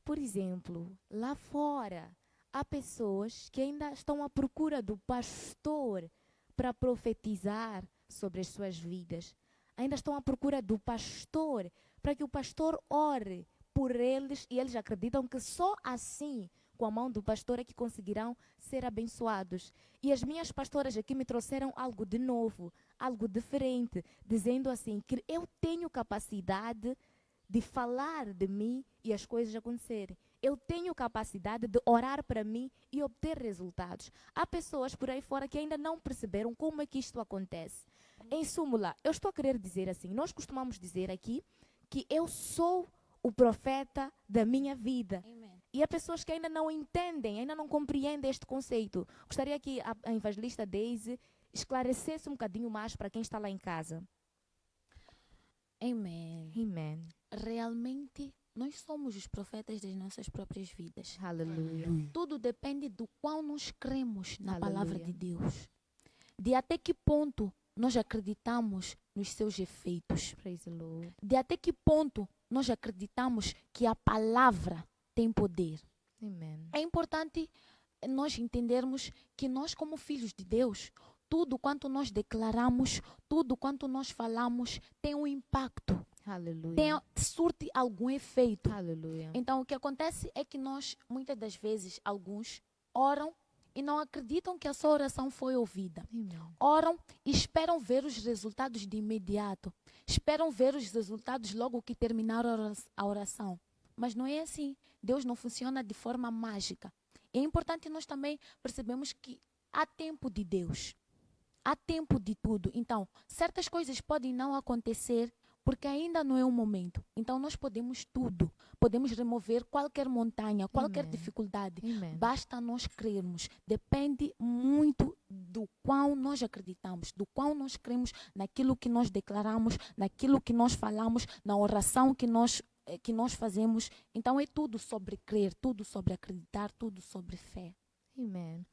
Speaker 2: Por exemplo, lá fora, há pessoas que ainda estão à procura do pastor para profetizar sobre as suas vidas. Ainda estão à procura do pastor para que o pastor ore por eles e eles acreditam que só assim, com a mão do pastor, é que conseguirão ser abençoados. E as minhas pastoras aqui me trouxeram algo de novo, algo diferente, dizendo assim que eu tenho capacidade de falar de mim e as coisas acontecerem. Eu tenho capacidade de orar para mim e obter resultados. Há pessoas por aí fora que ainda não perceberam como é que isto acontece. Em súmula, eu estou a querer dizer assim, nós costumamos dizer aqui que eu sou o profeta da minha vida.
Speaker 3: Amen.
Speaker 2: E há pessoas que ainda não entendem, ainda não compreendem este conceito. Gostaria que a evangelista Daisy esclarecesse um bocadinho mais para quem está lá em casa.
Speaker 3: Amen.
Speaker 2: Amen.
Speaker 3: Realmente, nós somos os profetas das nossas próprias vidas.
Speaker 2: Aleluia.
Speaker 1: Hallelujah.
Speaker 3: Tudo depende do qual nós cremos na palavra
Speaker 2: Aleluia.
Speaker 3: de Deus. De até que ponto nós acreditamos nos seus efeitos.
Speaker 2: Praise the Lord.
Speaker 3: De até que ponto nós acreditamos que a palavra tem poder.
Speaker 2: Amen.
Speaker 3: É importante nós entendermos que nós, como filhos de Deus, tudo quanto nós declaramos, tudo quanto nós falamos, tem um impacto,
Speaker 2: Aleluia.
Speaker 3: surte algum efeito.
Speaker 2: Aleluia.
Speaker 3: Então, o que acontece é que nós, muitas das vezes, alguns oram e não acreditam que a sua oração foi ouvida.
Speaker 2: Amen.
Speaker 3: Oram e esperam ver os resultados de imediato. Esperam ver os resultados logo que terminar a oração. Mas não é assim. Deus não funciona de forma mágica. É importante nós também percebermos que há tempo de Deus. Há tempo de tudo. Então, certas coisas podem não acontecer porque ainda não é o momento. Então, nós podemos tudo. Podemos remover qualquer montanha, qualquer
Speaker 2: Amen.
Speaker 3: dificuldade.
Speaker 2: Amen.
Speaker 3: Basta nós crermos. Depende muito do qual nós acreditamos, do qual nós cremos, naquilo que nós declaramos, naquilo que nós falamos, na oração que nós fazemos. Então é tudo sobre crer, tudo sobre acreditar, tudo sobre fé.
Speaker 2: Amen.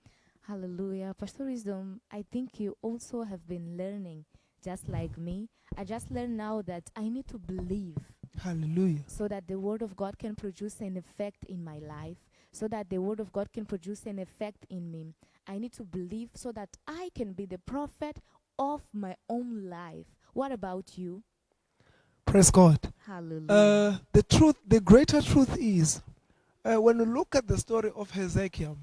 Speaker 2: Hallelujah. Pastor Wisdom, I think you also have been learning just like me, I just learned now that I need to believe
Speaker 1: Hallelujah.
Speaker 2: so that the word of God can produce an effect in my life, so that the word of God can produce an effect in me. I need to believe so that I can be the prophet of my own life. What about you?
Speaker 1: Praise God.
Speaker 2: Hallelujah.
Speaker 1: The greater truth is, when you look at the story of Hezekiah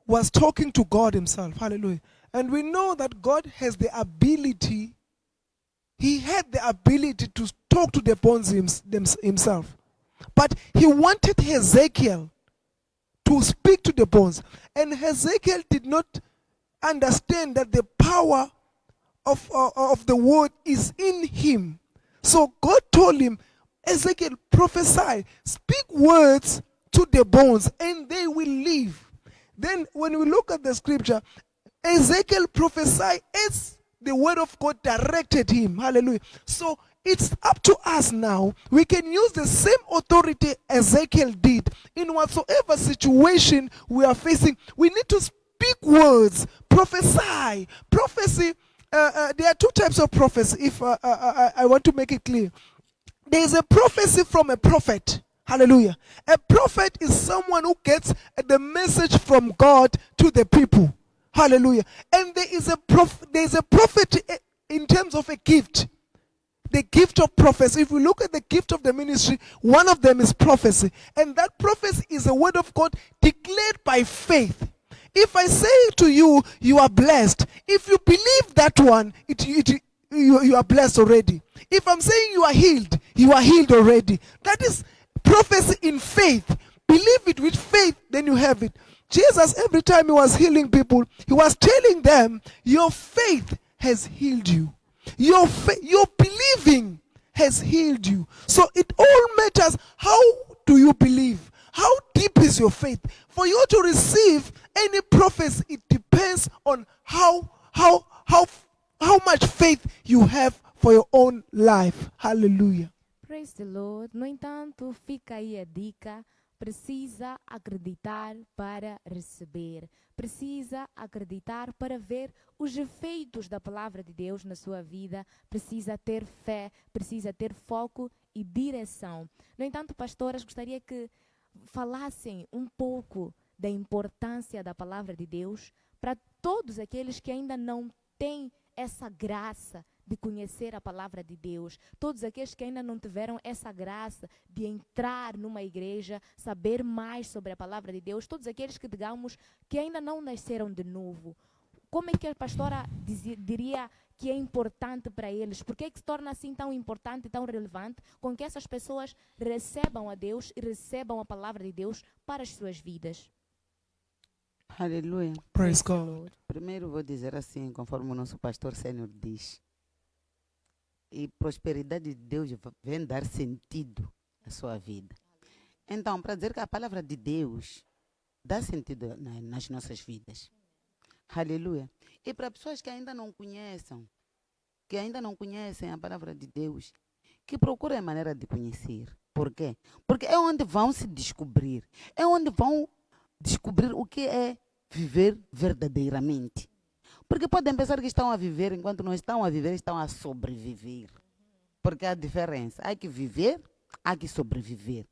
Speaker 1: was talking to God himself. Hallelujah. And we know that God has the ability, he had the ability to talk to the bones himself. But he wanted Hezekiah to speak to the bones. And Hezekiah did not understand that the power of the word is in him. So God told him, Ezekiel, prophesy, speak words to the bones, and they will live. Then when we look at the scripture, Ezekiel prophesied as the word of God directed him. Hallelujah. So it's up to us now. We can use the same authority Ezekiel did in whatsoever situation we are facing. We need to speak words, prophesy. Prophecy, there are two types of prophecy, if I want to make it clear. There is a prophecy from a prophet. Hallelujah. A prophet is someone who gets the message from God to the people. Hallelujah. And there is a prophet in terms of a gift. The gift of prophecy. If we look at the gift of the ministry, one of them is prophecy. And that prophecy is a word of God declared by faith. If I say to you, you are blessed. If you believe that one, you are blessed already. If I'm saying you are healed already. That is prophecy in faith. Believe it with faith, then you have it. Jesus, every time he was healing people, he was telling them, your faith has healed you. Your believing has healed you. So it all matters. How do you believe? How deep is your faith? For you to receive any prophecy, it depends on how much faith you have for your own life. Hallelujah.
Speaker 2: Praise the Lord. No entanto, fica aí a dica. Precisa acreditar para receber. Precisa acreditar para ver os efeitos da palavra de Deus na sua vida. Precisa ter fé, precisa ter foco e direção. No entanto, pastoras, gostaria que falassem um pouco da importância da palavra de Deus para todos aqueles que ainda não têm essa graça de conhecer a palavra de Deus. Todos aqueles que ainda não tiveram essa graça de entrar numa igreja, saber mais sobre a palavra de Deus. Todos aqueles que, digamos, que ainda não nasceram de novo. Como é que a pastora diria que é importante para eles? Por que é que se torna assim tão importante e tão relevante com que essas pessoas recebam a Deus e recebam a palavra de Deus para as suas vidas?
Speaker 4: Aleluia.
Speaker 1: Praise God.
Speaker 4: Primeiro vou dizer assim, conforme o nosso pastor sênior diz. E prosperidade de Deus vem dar sentido à sua vida. Então, para dizer que a palavra de Deus dá sentido nas nossas vidas. Aleluia. E para pessoas que ainda não conhecem a palavra de Deus, que procurem a maneira de conhecer. Por quê? Porque é onde vão se descobrir. É onde vão descobrir o que é viver verdadeiramente. Porque podem pensar que estão a viver, enquanto não estão a viver, estão a sobreviver. Porque há diferença. Há que viver, há que sobreviver.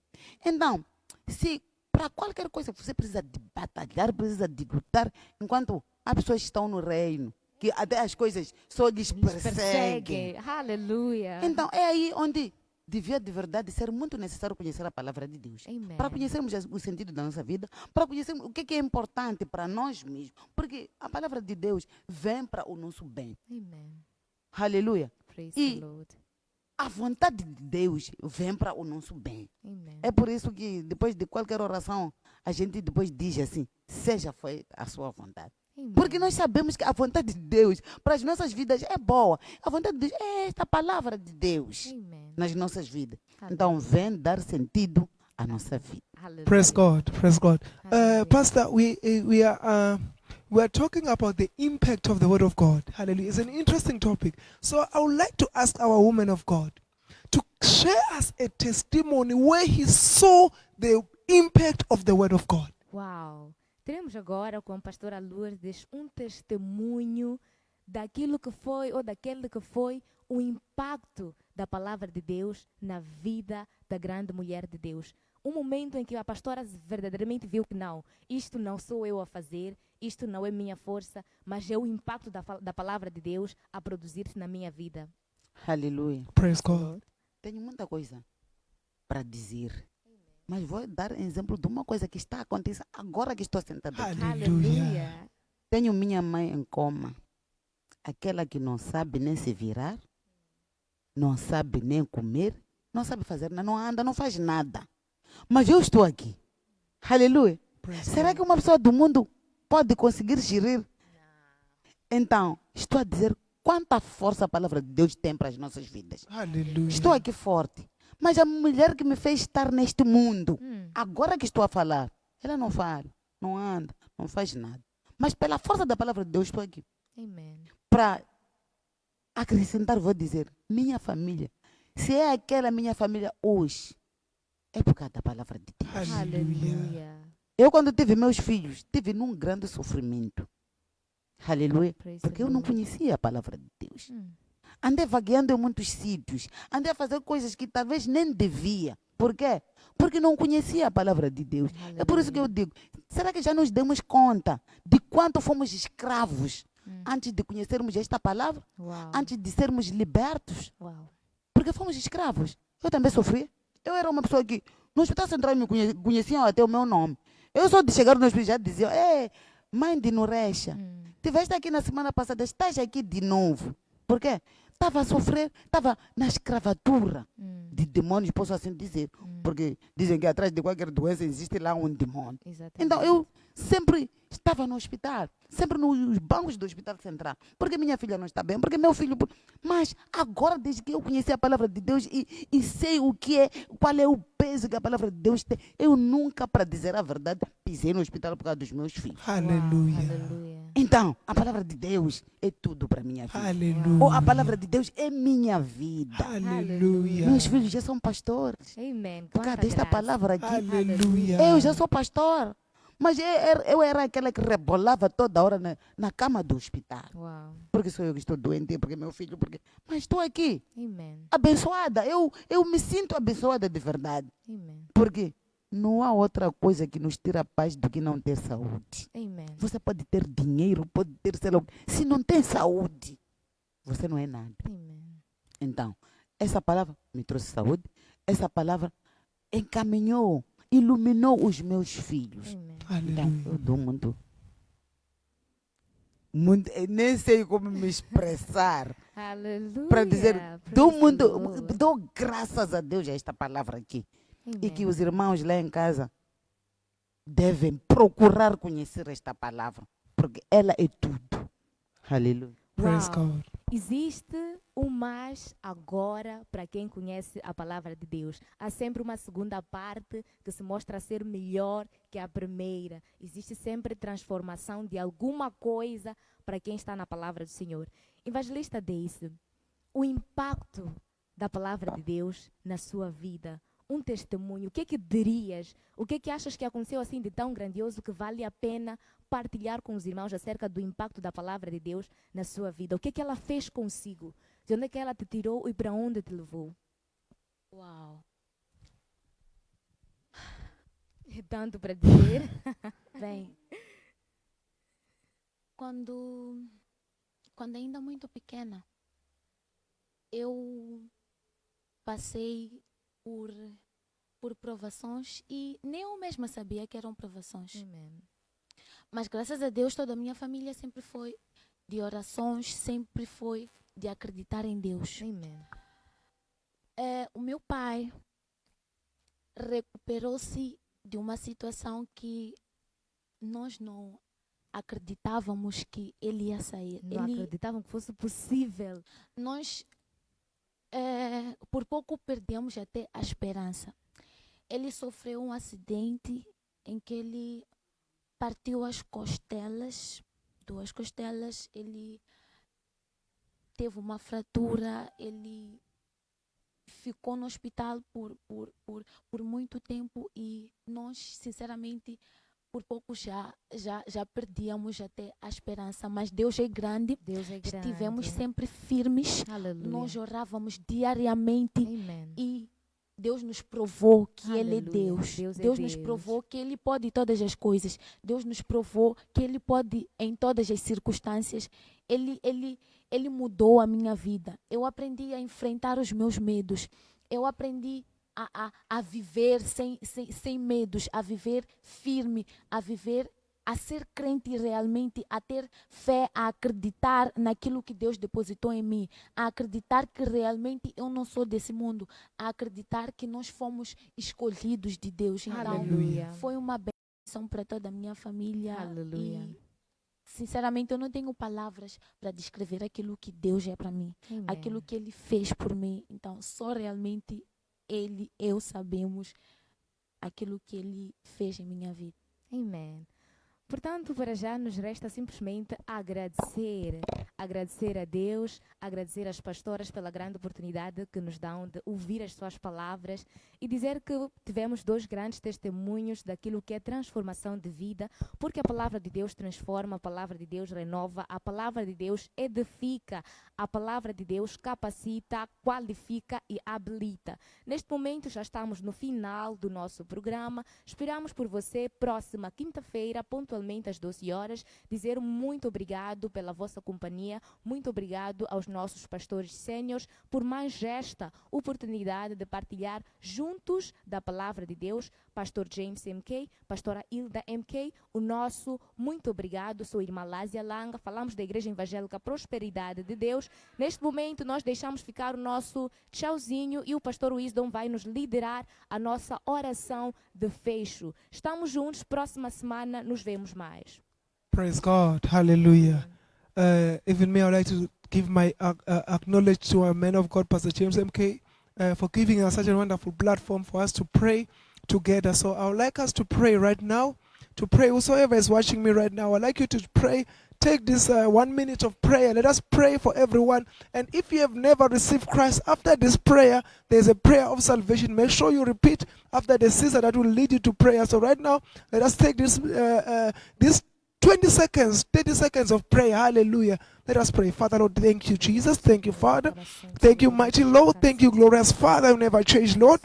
Speaker 4: Então, se para qualquer coisa você precisa de batalhar, precisa de lutar, enquanto as pessoas estão no reino, que até as coisas só lhes perseguem.
Speaker 2: Aleluia.
Speaker 4: Então, é aí onde devia de verdade ser muito necessário conhecer a palavra de Deus.
Speaker 2: Amen.
Speaker 4: Para conhecermos o sentido da nossa vida, para conhecermos o que é importante para nós mesmos. Porque a palavra de Deus vem para o nosso bem.
Speaker 2: Amen.
Speaker 4: Aleluia.
Speaker 2: Praise
Speaker 4: E
Speaker 2: the Lord.
Speaker 4: a vontade de Deus vem para o nosso bem.
Speaker 2: Amen.
Speaker 4: É por isso que depois de qualquer oração, a gente depois diz assim, seja feita a sua vontade.
Speaker 2: Amen.
Speaker 4: Porque nós sabemos que a vontade de Deus para as nossas vidas é boa. A vontade de Deus é esta palavra de Deus
Speaker 2: Amen.
Speaker 4: nas nossas vidas.
Speaker 2: Aleluia.
Speaker 4: Então, vem dar sentido à nossa vida.
Speaker 2: Hallelujah.
Speaker 1: Praise God. Praise God.
Speaker 2: Hallelujah.
Speaker 1: Pastor, we are talking about the impact of the Word of God. Hallelujah. It's an interesting topic. So I would like to ask our woman of God to share us a testimony where he saw the impact of the Word of God.
Speaker 2: Uau! Teremos agora com a pastora Lourdes um testemunho daquilo que foi ou daquele que foi o impacto da palavra de Deus na vida da grande mulher de Deus. Um momento em que a pastora verdadeiramente viu que não, isto não sou eu a fazer, isto não é minha força, mas é o impacto da palavra de Deus a produzir-se na minha vida.
Speaker 4: Aleluia.
Speaker 1: Praise God.
Speaker 4: Tenho muita coisa para dizer. Mas vou dar exemplo de uma coisa que está acontecendo agora que estou sentada aqui.
Speaker 1: Hallelujah.
Speaker 4: Tenho minha mãe em coma. Aquela que não sabe nem se virar, não sabe nem comer, não sabe fazer nada, não anda, não faz nada. Mas eu estou aqui. Aleluia.
Speaker 1: Praise
Speaker 4: Será
Speaker 1: God.
Speaker 4: que uma pessoa do mundo pode conseguir gerir? Então, estou a dizer quanta força a palavra de Deus tem para as nossas vidas.
Speaker 1: Hallelujah.
Speaker 4: Estou aqui forte. Mas a mulher que me fez estar neste mundo,
Speaker 2: Hum.
Speaker 4: agora que estou a falar, ela não fala, não anda, não faz nada. Mas pela força da palavra de Deus estou aqui.
Speaker 2: Amen.
Speaker 4: Para acrescentar, vou dizer, minha família. Se é aquela minha família hoje, é por causa da palavra de Deus.
Speaker 1: Hallelujah.
Speaker 2: Aleluia.
Speaker 4: Eu, quando tive meus filhos, tive num grande sofrimento. Aleluia.
Speaker 2: Praise
Speaker 4: Porque
Speaker 2: the
Speaker 4: eu não
Speaker 2: Lord.
Speaker 4: conhecia a palavra de Deus.
Speaker 2: Hum.
Speaker 4: Andei vagueando em muitos sítios. Andei a fazer coisas que talvez nem devia. Por quê? Porque não conhecia a palavra de Deus. É por isso que eu digo, será que já nos demos conta de quanto fomos escravos antes de conhecermos esta palavra?
Speaker 2: Uau.
Speaker 4: Antes de sermos libertos?
Speaker 2: Uau.
Speaker 4: Porque fomos escravos. Eu também sofri. Eu era uma pessoa que no Hospital Central me conheciam até o meu nome. Eu só de chegar no hospital já diziam, mãe de Nurecha, estiveste aqui na semana passada, estás aqui de novo. Por quê? Estava a sofrer, estava na escravatura de demônios, posso assim dizer. Porque dizem que atrás de qualquer doença existe lá um demônio.
Speaker 2: Exatamente.
Speaker 4: Então eu sempre estava no hospital, sempre nos bancos do Hospital Central. Porque minha filha não está bem, porque meu filho... Mas agora, desde que eu conheci a palavra de Deus e sei o que é, qual é o peso que a palavra de Deus tem, eu nunca, para dizer a verdade, pisei no hospital por causa dos meus filhos.
Speaker 1: Hallelujah.
Speaker 2: Aleluia.
Speaker 4: Então, a palavra de Deus é tudo para minha vida.
Speaker 1: Hallelujah.
Speaker 4: Ou a palavra de Deus é minha vida.
Speaker 1: Hallelujah.
Speaker 4: Meus filhos já são pastores.
Speaker 2: Amen.
Speaker 4: Por causa
Speaker 2: Quanta
Speaker 4: desta
Speaker 2: graça.
Speaker 4: palavra aqui.
Speaker 1: Hallelujah.
Speaker 4: Eu já sou pastor. Mas eu era aquela que rebolava toda hora na cama do hospital.
Speaker 2: Uau.
Speaker 4: Porque sou eu que estou doente, porque meu filho, porque... Mas estou aqui,
Speaker 2: Amen.
Speaker 4: abençoada. Eu me sinto abençoada de verdade.
Speaker 2: Amen.
Speaker 4: Porque não há outra coisa que nos tira a paz do que não ter saúde.
Speaker 2: Amen.
Speaker 4: Você pode ter dinheiro, pode ter, sei lá, o quê. Se não tem saúde, você não é nada.
Speaker 2: Amen.
Speaker 4: Então, essa palavra me trouxe saúde. Essa palavra encaminhou, iluminou os meus filhos.
Speaker 2: Amen.
Speaker 4: Então,
Speaker 1: Hallelujah.
Speaker 4: eu dou muito, eu nem sei como me expressar
Speaker 2: Aleluia.
Speaker 4: para dizer,
Speaker 2: Praise the Lord.
Speaker 4: dou graças a Deus a esta palavra aqui. E
Speaker 2: Amen.
Speaker 4: que os irmãos lá em casa devem procurar conhecer esta palavra, porque ela é tudo. Aleluia.
Speaker 1: Praise
Speaker 2: Uau.
Speaker 1: God.
Speaker 2: Existe um mais agora para quem conhece a palavra de Deus. Há sempre uma segunda parte que se mostra ser melhor que a primeira. Existe sempre transformação de alguma coisa para quem está na palavra do Senhor. Evangelista Daisy, o impacto da palavra de Deus na sua vida. Um testemunho, o que é que dirias? O que é que achas que aconteceu assim de tão grandioso que vale a pena partilhar com os irmãos acerca do impacto da palavra de Deus na sua vida? O que é que ela fez consigo? De onde é que ela te tirou e para onde te levou?
Speaker 3: Uau.
Speaker 2: É tanto para dizer.
Speaker 3: Bem, quando ainda muito pequena, eu passei por provações e nem eu mesma sabia que eram provações.
Speaker 2: Amém.
Speaker 3: Mas graças a Deus toda a minha família sempre foi de orações, sempre foi de acreditar em Deus.
Speaker 2: Amém.
Speaker 3: O meu pai recuperou-se de uma situação que nós não acreditávamos que ele ia sair.
Speaker 2: Não acreditavam que fosse possível.
Speaker 3: Nós por pouco perdemos até a esperança. Ele sofreu um acidente em que ele partiu as costelas, 2 costelas, ele teve uma fratura, ele ficou no hospital por muito tempo e nós, sinceramente, por pouco já perdíamos até a esperança, mas Deus é grande.
Speaker 2: Deus é grande.
Speaker 3: Estivemos sempre firmes.
Speaker 2: Aleluia.
Speaker 3: Nós orávamos diariamente
Speaker 2: Amém.
Speaker 3: e Deus nos provou que Ele é
Speaker 2: Aleluia.
Speaker 3: Deus.
Speaker 2: Deus é
Speaker 3: Deus nos
Speaker 2: Deus.
Speaker 3: provou que Ele pode todas as coisas. Deus nos provou que Ele pode em todas as circunstâncias. Ele mudou a minha vida. Eu aprendi a enfrentar os meus medos. Eu aprendi a viver sem medos, a viver firme, a ser crente realmente, a ter fé, a acreditar naquilo que Deus depositou em mim, a acreditar que realmente eu não sou desse mundo, a acreditar que nós fomos escolhidos de Deus. Então,
Speaker 2: Aleluia.
Speaker 3: foi uma bênção para toda a minha família.
Speaker 2: Aleluia.
Speaker 3: E, sinceramente, eu não tenho palavras para descrever aquilo que Deus é para mim,
Speaker 2: Amém.
Speaker 3: aquilo que Ele fez por mim. Então, só realmente Ele, eu sabemos aquilo que Ele fez em minha vida.
Speaker 2: Amém. Portanto, para já nos resta simplesmente agradecer a Deus, agradecer às pastoras pela grande oportunidade que nos dão de ouvir as suas palavras e dizer que tivemos 2 grandes testemunhos daquilo que é transformação de vida, porque a palavra de Deus transforma, a palavra de Deus renova, a palavra de Deus edifica, a palavra de Deus capacita, qualifica e habilita. Neste momento já estamos no final do nosso programa. Esperamos por você próxima quinta-feira, pontualmente às 12 horas, dizer muito obrigado pela vossa companhia, muito obrigado aos nossos pastores sêniores por mais esta oportunidade de partilhar juntos da palavra de Deus. Pastor James MK, pastora Hilda MK, o nosso muito obrigado. Sou irmã Lásia Langa, falamos da Igreja Evangélica Prosperidade de Deus. Neste momento nós deixamos ficar o nosso tchauzinho e o pastor Wisdom vai nos liderar a nossa oração de fecho. Estamos juntos, próxima semana nos vemos mais.
Speaker 1: Praise God. Hallelujah. Even me, I would like to give my acknowledge to our man of God, Pastor James MK, for giving us such a wonderful platform for us to pray together. So I would like us to pray right now. To pray, whosoever is watching me right now, I'd like you to pray. Take this 1 minute of prayer. Let us pray for everyone. And if you have never received Christ, after this prayer, there's a prayer of salvation. Make sure you repeat after the sister that will lead you to prayer. So right now, let us take this 20 seconds, 30 seconds of prayer. Hallelujah. Let us pray. Father, Lord, thank you, Jesus. Thank you, Father. Thank you, mighty Lord. Thank you, glorious Father. You never change, Lord.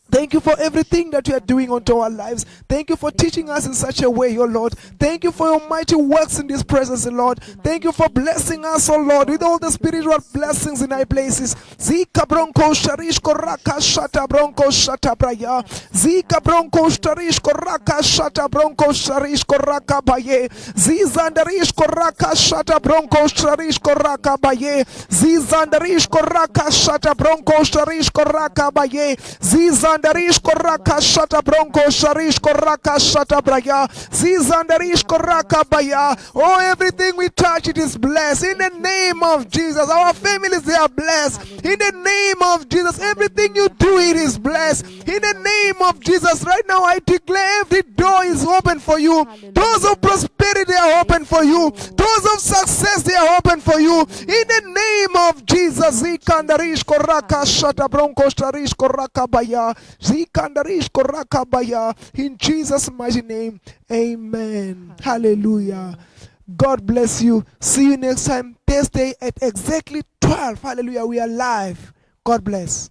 Speaker 1: Thank you for everything that you are doing unto our lives. Thank you for teaching us in such a way, oh Lord. Thank you for your mighty works in this presence, Lord. Thank you for blessing us, oh Lord, with all the spiritual blessings in high places. Zika bronco sharishko raka shata bronco shata braya. Zika bronco sharishko raka shata bronco sharishko raka baye. Zizandarishko raka shata bronco sharishko raka baye. Zizandarishko raka shata bronco sharishko raka baye. Zizandarish koraka shata bronco sharish koraka shata braya. Zizandarish koraka baya. Oh, everything we touch, it is blessed. In the name of Jesus, our families, they are blessed. In the name of Jesus, everything you do, it is blessed. In the name of Jesus, right now I declare every door is open for you. Doors of prosperity are open for you. Doors of success, they are open for you. In the name of Jesus, Zikandarish koraka shata bronco sharish koraka baya. Zikandarish koraka baya. In Jesus' mighty name, amen. Hallelujah. God bless you. See you next time, Thursday at exactly 12. Hallelujah. We are live. God bless.